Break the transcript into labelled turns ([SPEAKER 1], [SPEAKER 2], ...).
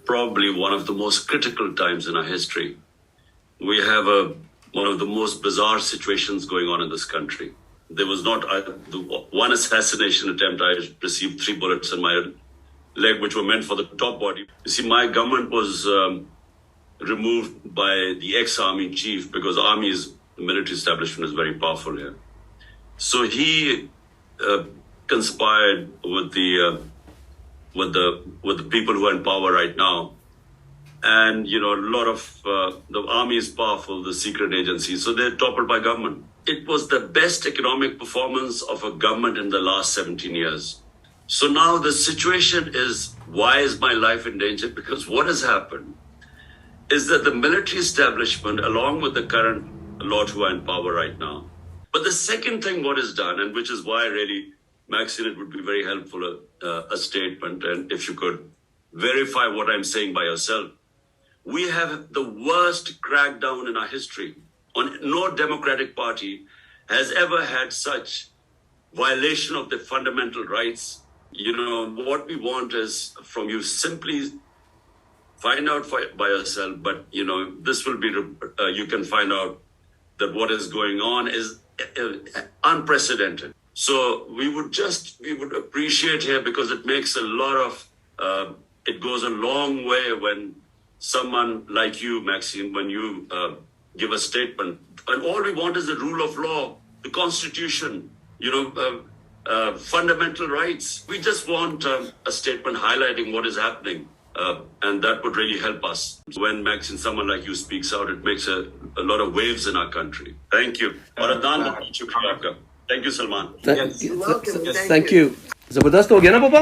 [SPEAKER 1] probably one of the most critical times in our history. We have one of the most bizarre situations going on in this country. There was not the one assassination attempt. I received 3 bullets in my leg, which were meant for the top body. You see, my government was removed by the ex-army chief because the military establishment is very powerful here. So he conspired with the people who are in power right now. And, a lot of the army is powerful, the secret agencies, so they're toppled by government. It was the best economic performance of a government in the last 17 years. So now the situation is, why is my life in danger? Because what has happened is that the military establishment, along with the current lot who are in power right now. But the second thing what is done, and which is why really, Maxine, it would be very helpful, a statement, and if you could verify what I'm saying by yourself. We have the worst crackdown in our history. No democratic party has ever had such violation of the fundamental rights. What we want is from you simply find out by yourself, but, this will be, you can find out that what is going on is unprecedented. So we would appreciate here, because it makes a lot of, it goes a long way when someone like you, Maxine, when you give a statement. And all we want is the rule of law, the Constitution, fundamental rights. We just want a statement highlighting what is happening. And that would really help us. When Maxine, someone like you speaks out, it makes a lot of waves in our country. Thank you. Thank you, Salman.
[SPEAKER 2] Thank you. Zabardast ho gaya na, Papa?